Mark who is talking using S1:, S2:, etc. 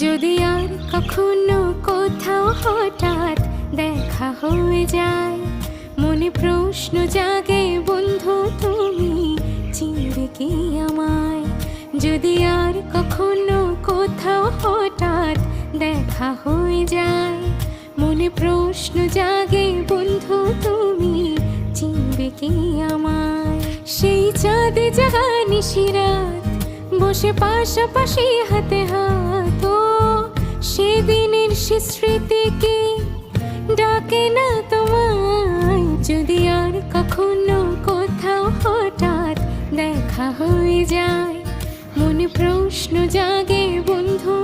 S1: যদি আর কখনো কোথাও হঠাৎ দেখা হয়ে যায়, মনে প্রশ্ন জাগে বন্ধু তুমি চিনবে কি আমায়। যদি আর কখনো কোথাও হঠাৎ দেখা হয়ে যায়, মনে প্রশ্ন জাগে বন্ধু তুমি চিনবে কি আমায়। সেই চাঁদে জাগা নিশিরাত বসে পাশাপাশি হাতে হাত, ও সেদিনের সে স্মৃতি কি ডাকে না তোমায়। যদি আর কখনো কোথাও হঠাৎ দেখা হয়ে যায়, মনে প্রশ্ন জাগে বন্ধু